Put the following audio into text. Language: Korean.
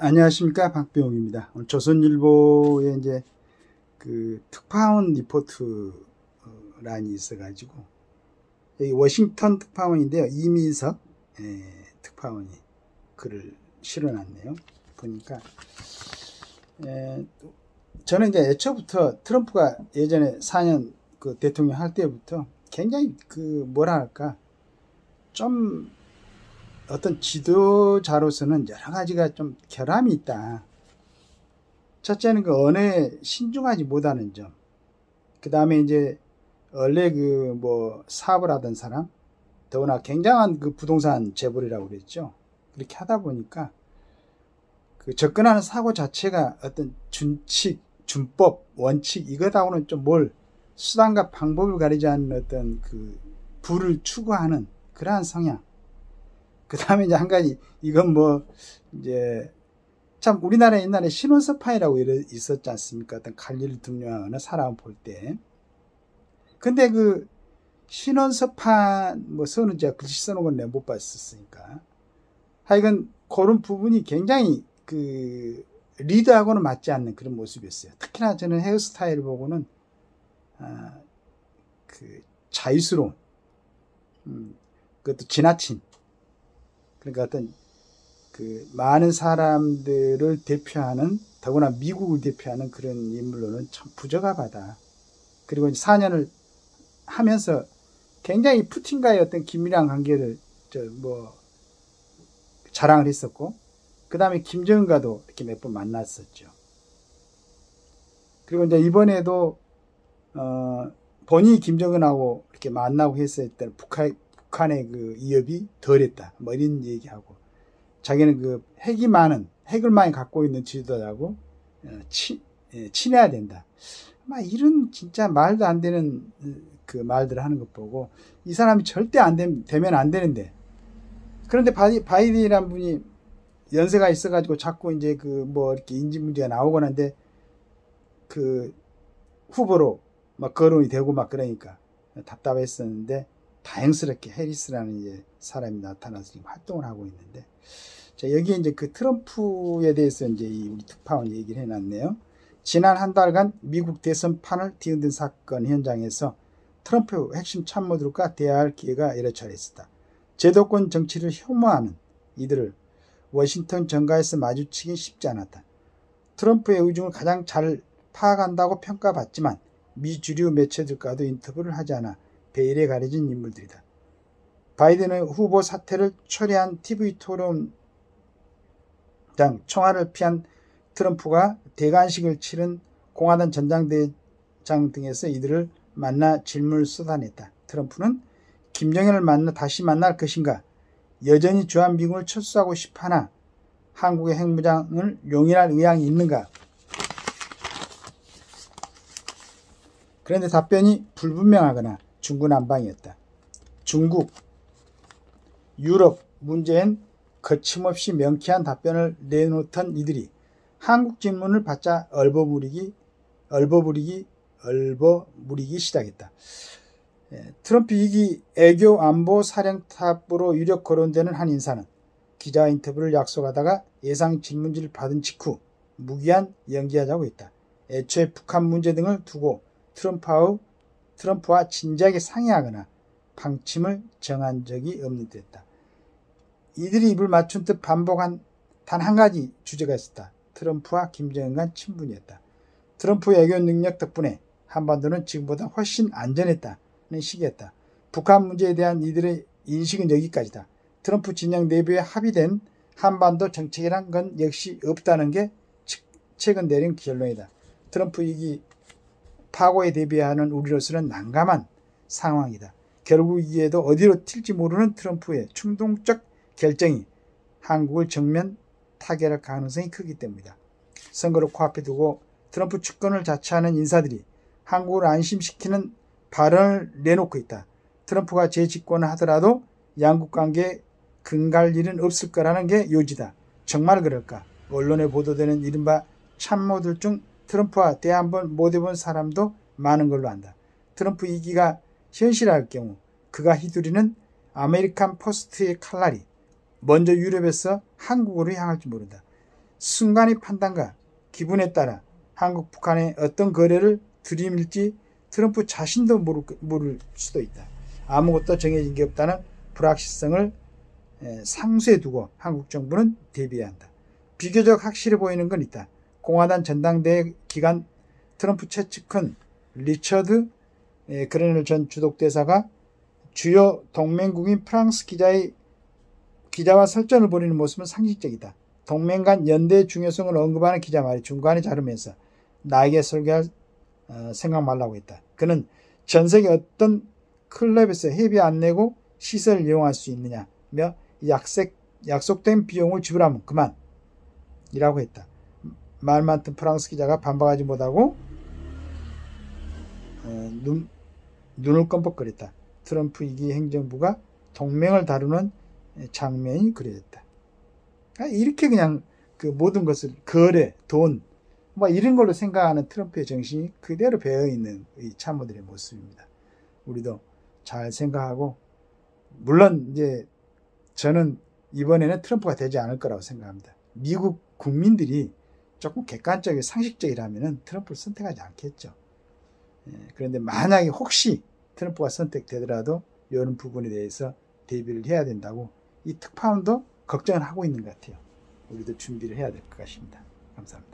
안녕하십니까, 박병욱입니다. 오늘 조선일보에 이제 그 특파원 리포트란이 있어가지고 여기 워싱턴 특파원인데요, 이민석 특파원이 글을 실어놨네요. 보니까 저는 이제 애초부터 트럼프가 예전에 4년 그 대통령 할 때부터 굉장히 그 뭐라 할까 좀 어떤 지도자로서는 여러 가지가 좀 결함이 있다. 첫째는 그 언어에 신중하지 못하는 점. 그 다음에 이제 원래 그 뭐 사업을 하던 사람, 더구나 굉장한 그 부동산 재벌이라고 그랬죠. 그렇게 하다 보니까 그 접근하는 사고 자체가 어떤 준칙, 준법, 원칙 이거다고는 좀 뭘 수단과 방법을 가리지 않는 어떤 그 부를 추구하는 그러한 성향. 그 다음에 이제 한 가지, 이건 뭐, 이제, 참, 우리나라에 옛날에 신원서파이라고 있었지 않습니까? 어떤 관리를 등용하거나 사람을 볼 때. 근데 그, 신원서파, 뭐, 써는 제가 글씨 써놓은 건 내가 못 봤었으니까. 하여간, 그런 부분이 굉장히 그, 리더하고는 맞지 않는 그런 모습이었어요. 특히나 저는 헤어스타일을 보고는, 그, 자유스러운, 그것도 지나친, 그러니까 어떤 그 많은 사람들을 대표하는, 더구나 미국을 대표하는 그런 인물로는 참 부적합하다. 그리고 4년을 하면서 굉장히 푸틴과의 어떤 긴밀한 관계를 자랑을 했었고, 그 다음에 김정은과도 이렇게 몇 번 만났었죠. 그리고 이제 이번에도 본인이 김정은하고 이렇게 만나고 했을 때 북한의 그 위협이 덜했다. 뭐 이런 얘기하고, 자기는 그 핵을 많이 갖고 있는 지도자하고 친해야 된다. 막 이런 진짜 말도 안 되는 그 말들을 하는 것 보고, 이 사람이 절대 되면 안 되는데. 그런데 바이든이라는 분이 연세가 있어가지고 자꾸 이제 그 뭐 이렇게 인지 문제가 나오고 하는데 그 후보로 막 거론이 되고 막 그러니까 답답했었는데, 다행스럽게 해리스라는 이제 사람이 나타나서 지금 활동을 하고 있는데, 자, 여기에 이제 그 트럼프에 대해서 이제 우리 특파원 얘기를 해놨네요. 지난 한 달간 미국 대선판을 뒤흔든 사건 현장에서 트럼프 핵심 참모들과 대화할 기회가 여러 차례 있었다. 제도권 정치를 혐오하는 이들을 워싱턴 정가에서 마주치기 쉽지 않았다. 트럼프의 의중을 가장 잘 파악한다고 평가받지만 미 주류 매체들과도 인터뷰를 하지 않아 베일에 가려진 인물들이다. 바이든의 후보 사퇴를 초래한 TV 토론장 청와를 피한 트럼프가 대관식을 치른 공화당 전당대장 등에서 이들을 만나 질문을 쏟아냈다. 트럼프는 김정은을 다시 만날 것인가? 여전히 주한미군을 철수하고 싶어하나 한국의 핵무장을 용인할 의향이 있는가? 그런데 답변이 불분명하거나 중구난방이었다. 중국, 유럽 문제엔 거침없이 명쾌한 답변을 내놓던 이들이 한국 질문을 받자 얼버무리기 시작했다. 트럼프 2기 애교 안보 사령탑으로 유력 거론되는 한 인사는 기자 인터뷰를 약속하다가 예상 질문지를 받은 직후 무기한 연기하자고 했다. 애초에 북한 문제 등을 두고 트럼프와 진지하게 상의하거나 방침을 정한 적이 없는 듯했다. 이들이 입을 맞춘 듯 반복한 단 한 가지 주제가 있었다. 트럼프와 김정은 간 친분이었다. 트럼프의 애교 능력 덕분에 한반도는 지금보다 훨씬 안전했다는 식이었다. 북한 문제에 대한 이들의 인식은 여기까지다. 트럼프 진영 내부에 합의된 한반도 정책이란 건 역시 없다는 게 최근 내린 결론이다. 트럼프 2기 파고에 대비하는 우리로서는 난감한 상황이다. 결국 이에도 어디로 튈지 모르는 트럼프의 충동적 결정이 한국을 정면 타결할 가능성이 크기 때문이다. 선거를 코앞에 두고 트럼프 집권을 자처하는 인사들이 한국을 안심시키는 발언을 내놓고 있다. 트럼프가 재집권을 하더라도 양국 관계에 근갈 일은 없을 거라는 게 요지다. 정말 그럴까? 언론에 보도되는 이른바 참모들 중 트럼프와 대화 한번 못 해본 사람도 많은 걸로 안다. 트럼프 2기가 현실화할 경우 그가 휘두르는 아메리칸 퍼스트의 칼날이 먼저 유럽에서 한국으로 향할지 모른다. 순간의 판단과 기분에 따라 한국, 북한의 어떤 거래를 들이밀지 트럼프 자신도 모를 수도 있다. 아무것도 정해진 게 없다는 불확실성을 상수에 두고 한국 정부는 대비해야 한다. 비교적 확실해 보이는 건 있다. 공화당 전당대회 기간 트럼프 최측근 리처드 그레넬 전 주독대사가 주요 동맹국인 프랑스 기자와 설전을 벌이는 모습은 상식적이다. 동맹 간 연대의 중요성을 언급하는 기자 말이 중간에 자르면서 나에게 설교할 생각 말라고 했다. 그는 전 세계 어떤 클럽에서 회비 안 내고 시설을 이용할 수 있느냐며 약속된 비용을 지불하면 그만이라고 했다. 말 많던 프랑스 기자가 반박하지 못하고 눈을 껌뻑거렸다. 트럼프 2기 행정부가 동맹을 다루는 장면이 그려졌다. 이렇게 그냥 그 모든 것을 거래, 돈, 뭐 이런 걸로 생각하는 트럼프의 정신이 그대로 배어있는 이 참모들의 모습입니다. 우리도 잘 생각하고, 물론 이제 저는 이번에는 트럼프가 되지 않을 거라고 생각합니다. 미국 국민들이 조금 객관적이고 상식적이라면 트럼프를 선택하지 않겠죠. 그런데 만약에 혹시 트럼프가 선택되더라도 이런 부분에 대해서 대비를 해야 된다고 이 특파원도 걱정을 하고 있는 것 같아요. 우리도 준비를 해야 될 것 같습니다. 감사합니다.